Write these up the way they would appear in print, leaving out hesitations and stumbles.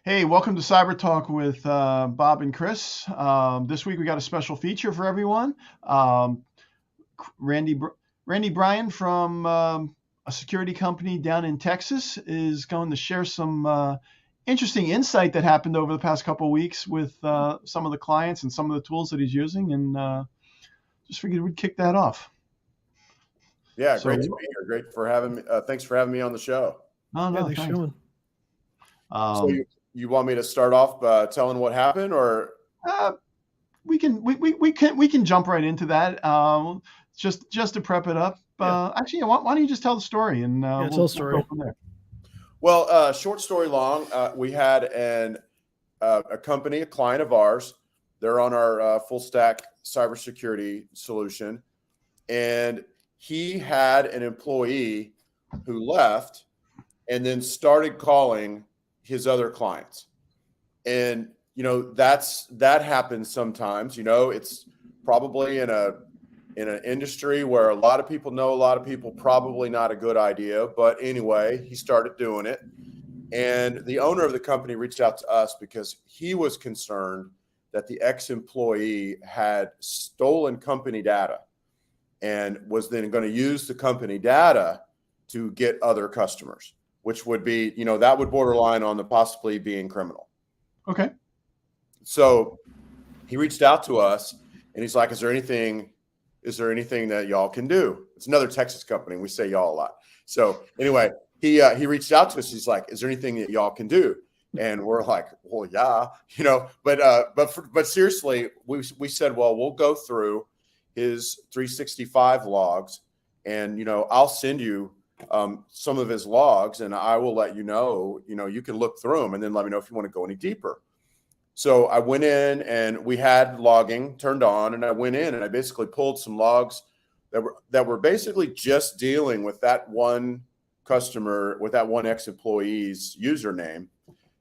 Hey, welcome to Cyber Talk with Bob and Chris. This week we got a special feature for everyone. Randy Randy Bryan from a security company down in Texas is going to share some interesting insight that happened over the past couple of weeks with some of the clients and some of the tools that he's using, and just figured we'd kick that off. Yeah, So, great to be here. Great for having me. Thanks for having me on the show. no, Thanks, thanks. Sean. So you want me to start off by telling what happened, or Uh, we can jump right into that. Just to prep it up. Actually, why don't you just tell the story and Tell the story. We'll go from there. well, short story long. We had a company, a client of ours. They're on our full stack cybersecurity solution, and he had an employee who left and then started calling his other clients. And that happens sometimes. It's probably in an industry where a lot of people know a lot of people, probably not a good idea. But anyway, he started doing it. And the owner of the company reached out to us because he was concerned that the ex-employee had stolen company data and was then going to use the company data to get other customers, which would be, that would borderline on the possibly being criminal. Okay. So he reached out to us and he's like, is there anything that y'all can do? It's another Texas company. We say y'all a lot. So anyway, he reached out to us. He's like, is there anything that y'all can do? And we're like, well, yeah, but seriously, we said, well, we'll go through his 365 logs and, I'll send you some of his logs and I will let you know, you can look through them and then let me know if you want to go any deeper. So I went in and we had logging turned on, and I went in and I basically pulled some logs that were basically just dealing with that one customer, with that one ex-employee's username.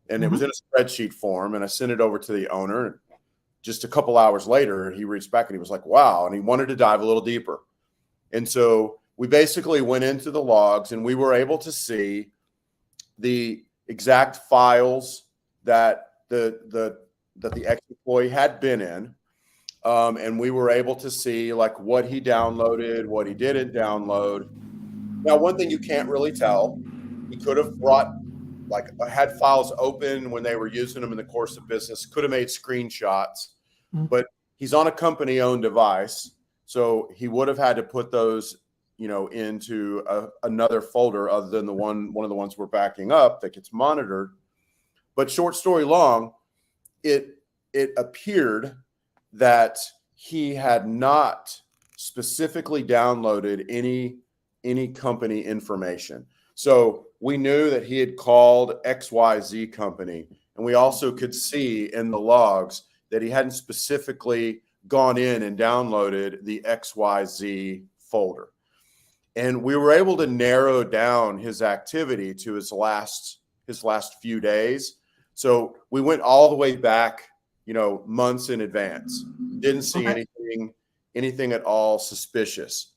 And it was in a spreadsheet form, and I sent it over to the owner. Just a couple hours later, he reached back and he was like, wow. And he wanted to dive a little deeper. And so we basically went into the logs and we were able to see the exact files that the ex-employee had been in. And we were able to see like what he downloaded, what he didn't download. Now, one thing you can't really tell, he could have had files open when they were using them in the course of business, could have made screenshots, but he's on a company-owned device. So he would have had to put those, into another folder other than one of the ones we're backing up that gets monitored. But short story long, it appeared that he had not specifically downloaded any company information. So we knew that he had called XYZ company, and we also could see in the logs that he hadn't specifically gone in and downloaded the XYZ folder. And we were able to narrow down his activity to his last few days. So we went all the way back, months in advance. Didn't see anything at all suspicious.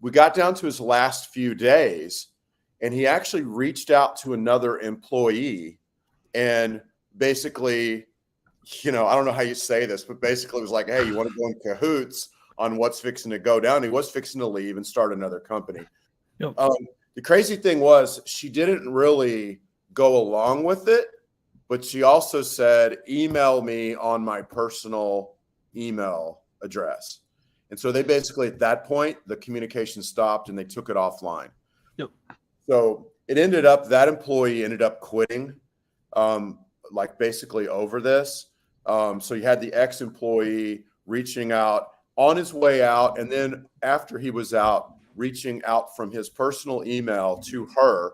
We got down to his last few days, and he actually reached out to another employee and basically, I don't know how you say this, but basically it was like, hey, you want to go in cahoots on what's fixing to go down? He was fixing to leave and start another company. Yep. The crazy thing was she didn't really go along with it, but she also said, email me on my personal email address. And so they basically, at that point, the communication stopped and they took it offline. Yep. So that employee ended up quitting, basically over this. So you had the ex-employee reaching out on his way out. And then after he was out, reaching out from his personal email to her.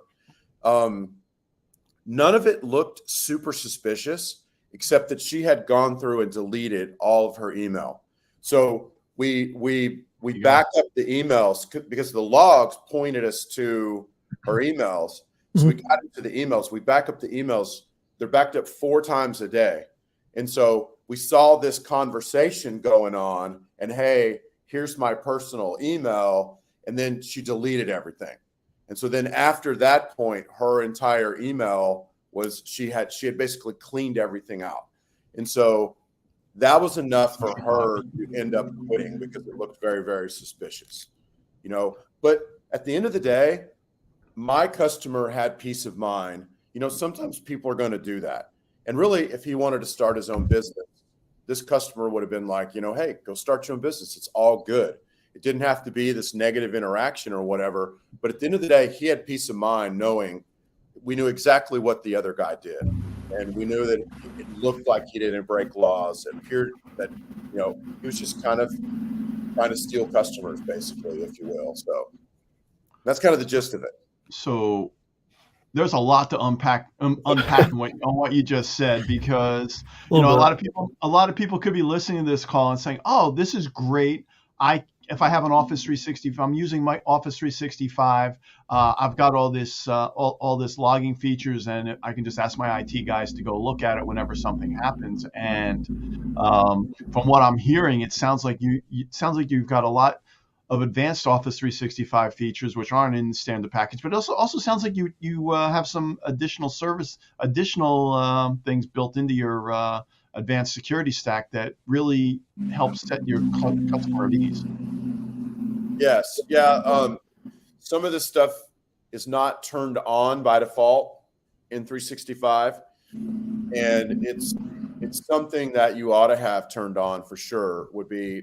None of it looked super suspicious, except that she had gone through and deleted all of her email. So we backed up the emails because the logs pointed us to her emails. So we got into the emails. We back up the emails. They're backed up 4 times a day. And so we saw this conversation going on and, hey, here's my personal email. And then she deleted everything. And so then after that point, her entire email was she had basically cleaned everything out. And so that was enough for her to end up quitting because it looked very, very suspicious, But at the end of the day, my customer had peace of mind. Sometimes people are going to do that. And really, if he wanted to start his own business, this customer would have been like, hey, go start your own business. It's all good. It didn't have to be this negative interaction or whatever. But at the end of the day, he had peace of mind knowing we knew exactly what the other guy did. And we knew that it looked like he didn't break laws. It appeared that, he was just kind of trying to steal customers, basically, if you will. So that's kind of the gist of it. So there's a lot to unpack on what you just said, because a lot of people could be listening to this call and saying, "Oh, this is great. If I have an Office 360, if I'm using my Office 365, I've got all this logging features, and I can just ask my IT guys to go look at it whenever something happens." And from what I'm hearing, it sounds like you've got a lot of advanced Office 365 features which aren't in the standard package, but it also sounds like you have some additional things built into your advanced security stack that really helps set your customer at ease. Yes. Yeah. Some of this stuff is not turned on by default in 365, and it's something that you ought to have turned on for sure. Would be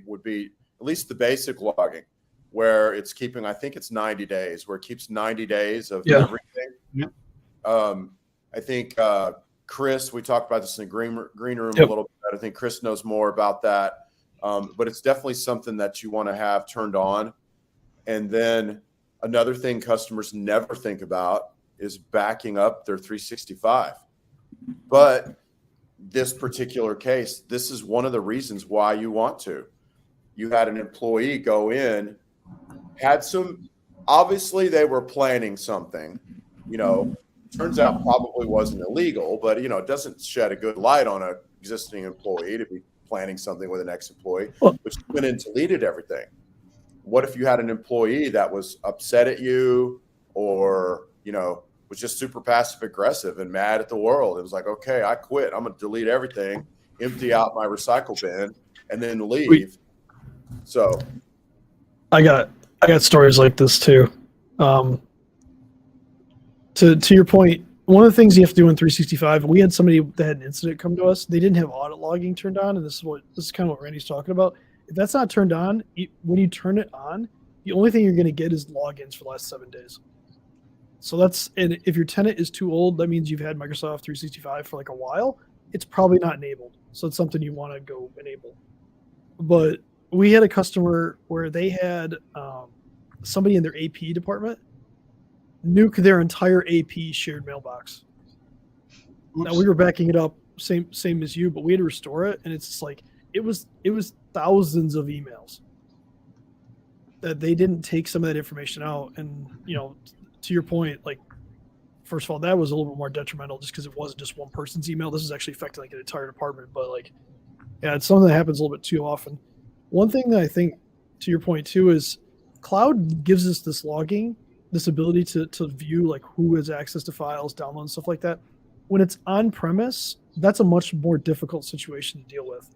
at least the basic logging, where it's keeping, I think it's 90 days, where it keeps 90 days of everything. Yeah. I think Chris, we talked about this in the green room a little bit. I think Chris knows more about that. But it's definitely something that you want to have turned on. And then another thing customers never think about is backing up their 365. But this particular case, this is one of the reasons why you want to. You had an employee go in, obviously they were planning something, turns out probably wasn't illegal, but, it doesn't shed a good light on an existing employee to be planning something with an ex-employee, which went in and deleted everything. What if you had an employee that was upset at you or, was just super passive aggressive and mad at the world? It was like, okay, I quit. I'm going to delete everything, empty out my recycle bin, and then leave. So I got stories like this too. To your point, one of the things you have to do in 365, we had somebody that had an incident come to us. They didn't have audit logging turned on, and this is kind of what Randy's talking about. If that's not turned on, when you turn it on, the only thing you're going to get is logins for the last 7 days. So and if your tenant is too old, that means you've had Microsoft 365 for like a while. It's probably not enabled, so it's something you want to go enable. But we had a customer where they had somebody in their AP department nuke their entire AP shared mailbox. Oops. Now we were backing it up, same as you, but we had to restore it, and it's just like it was thousands of emails that they didn't take some of that information out. And to your point, like, first of all, that was a little bit more detrimental just because it wasn't just one person's email. This is actually affecting like an entire department. But like, yeah, it's something that happens a little bit too often. One thing that I think, to your point too, is cloud gives us this logging, this ability to view like who has access to files, download, and stuff like that. When it's on premise, that's a much more difficult situation to deal with.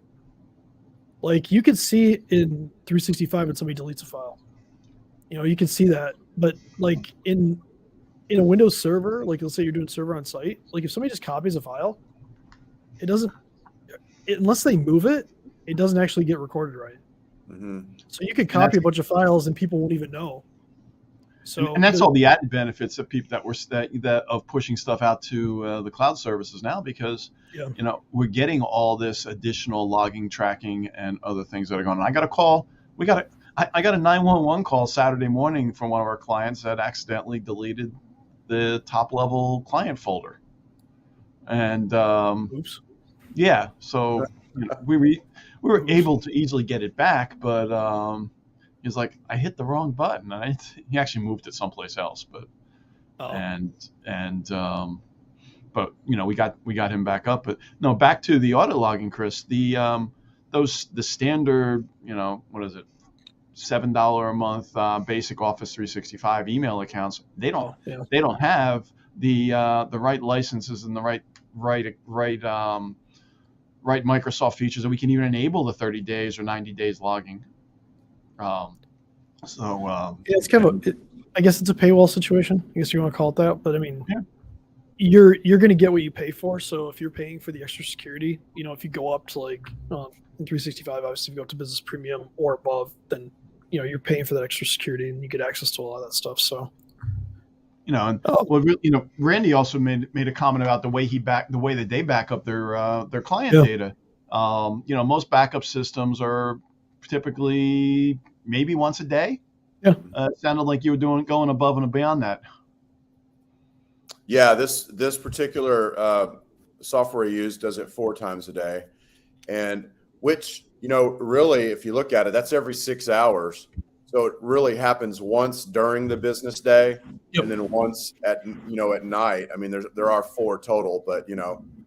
Like, you could see in 365 when somebody deletes a file, you can see that. But like in a Windows server, like let's say you're doing server on site, like if somebody just copies a file, unless they move it, it doesn't actually get recorded right. Mm-hmm. So you could copy a bunch of files and people won't even know. So, and that's all the added benefits of people that of pushing stuff out to the cloud services now, because we're getting all this additional logging, tracking, and other things that are going on. I got a call. I got a 911 call Saturday morning from one of our clients that accidentally deleted the top level client folder, and oops. Yeah, so we were able to easily get it back, but he's like, I hit the wrong button. He actually moved it someplace else, but but we got him back up. But no, back to the audit logging, Chris. The standard, what is it, $7 a month basic Office 365 email accounts. They don't have the right licenses and the right Microsoft features, that we can even enable the 30 days or 90 days logging. Yeah, it's kind of I guess it's a paywall situation. I guess you want to call it that, but I mean, Yeah. you're going to get what you pay for. So if you're paying for the extra security, if you go up to like in 365, obviously if you go up to business premium or above, then you're paying for that extra security and you get access to a lot of that stuff. So Randy also made a comment about the way that they back up their client data. Most backup systems are typically maybe once a day. Yeah. It sounded like you were going above and beyond that. Yeah, this particular software you use does it 4 times a day, and which really, if you look at it, that's every 6 hours. So it really happens once during the business day, and then once at night. I mean, there are 4 total, but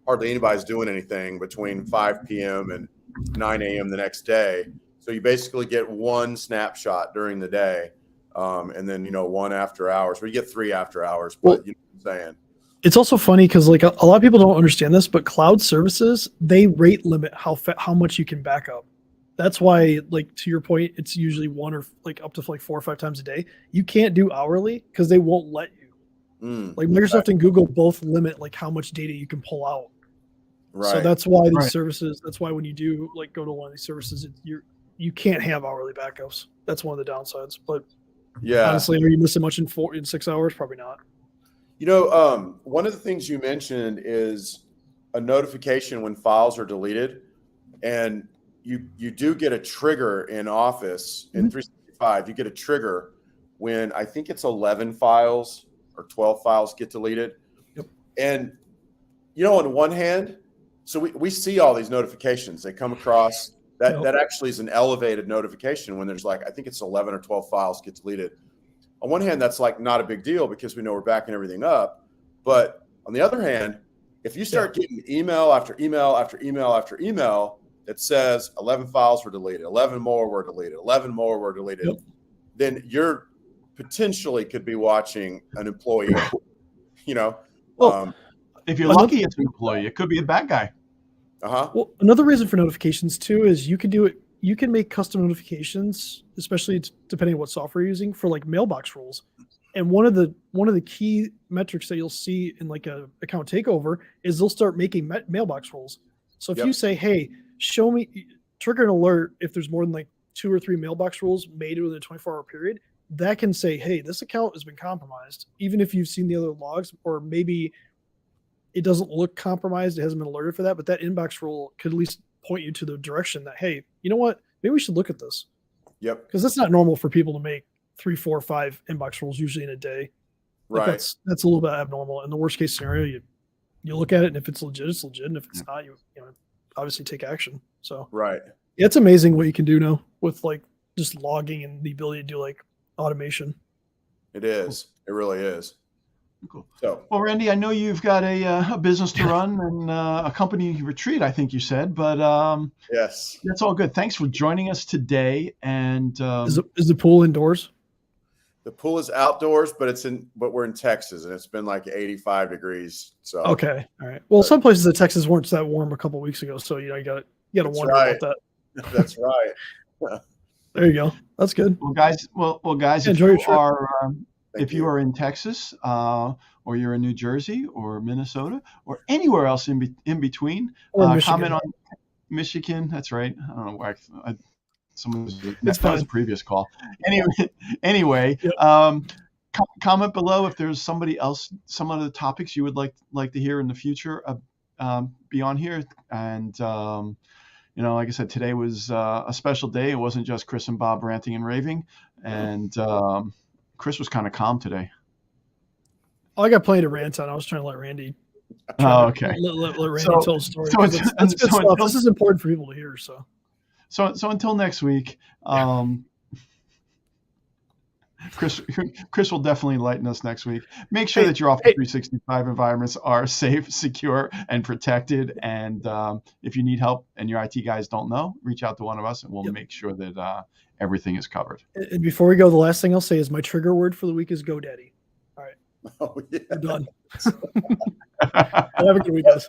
hardly anybody's doing anything between 5 p.m. and 9 a.m. the next day. So you basically get 1 snapshot during the day, and then 1 after hours. But you get 3 after hours. But you know what I'm saying. It's also funny because like a lot of people don't understand this, but cloud services, they rate limit how much you can back up. That's why, like, to your point, it's usually 1 or like up to like 4 or 5 times a day. You can't do hourly because they won't let you. Like Microsoft and Google both limit like how much data you can pull out. Right. So that's why these services. That's why when you do like go to one of these services, you can't have hourly backups. That's one of the downsides. But honestly, are you missing much in 6 hours? Probably not. One of the things you mentioned is a notification when files are deleted, and you do get a trigger in Office in 365. You get a trigger when I think it's 11 files or 12 files get deleted. Yep. And on one hand, so we see all these notifications. They come across that actually is an elevated notification when there's like, I think it's 11 or 12 files get deleted. On one hand, that's like not a big deal because we know we're backing everything up. But on the other hand, if you start getting email after email after email after email that says 11 files were deleted, 11 more were deleted, 11 more were deleted, then you're potentially could be watching an employee, Well, if you're lucky, it's an employee. It could be a bad guy. Well, another reason for notifications too is you can do it. You can make custom notifications, especially depending on what software you're using, for like mailbox rules. And one of the key metrics that you'll see in like a account takeover is they'll start making mailbox rules. So if you say, "Hey, trigger an alert if there's more than like 2 or 3 mailbox rules made within a 24-hour period," that can say, "Hey, this account has been compromised," even if you've seen the other logs, or maybe it doesn't look compromised, it hasn't been alerted for that, but that inbox rule could at least point you to the direction that, hey, you know what? Maybe we should look at this. Yep. Because that's not normal for people to make 3, 4, 5 inbox rules usually in a day. Like that's a little bit abnormal. In the worst case scenario, you look at it, and if it's legit, it's legit, and if it's not, you obviously take action. So it's amazing what you can do now with like just logging and the ability to do like automation. It is. It really is. Cool. So, well, Randy, I know you've got a business to run and a company retreat, I think you said, but yes, that's all good. Thanks for joining us today. And is the pool indoors? The pool is outdoors, but we're in Texas, and it's been like 85 degrees. So okay, all right. Well, some places in Texas weren't that warm a couple of weeks ago, so you got to wonder about that. That's right. There you go. That's good. Well, guys, if you are in Texas, or you're in New Jersey or Minnesota or anywhere else in between, comment on Michigan. That's right. I don't know why that was a previous call. Anyway, comment below if there's somebody else, some other topics you would like to hear in the future be on here. And like I said, today was a special day. It wasn't just Chris and Bob ranting and raving, and Chris was kind of calm today. Oh, I got plenty to rant on. I was trying to let Randy. Okay. Let Randy tell the story. That's good stuff. This is important for people to hear. So until next week, Chris will definitely lighten us next week. Make sure that your Office 365 environments are safe, secure, and protected. And if you need help and your IT guys don't know, reach out to one of us, and we'll make sure that everything is covered. And before we go, the last thing I'll say is my trigger word for the week is GoDaddy. All right. Oh, yeah. We're done. Have a good week, guys.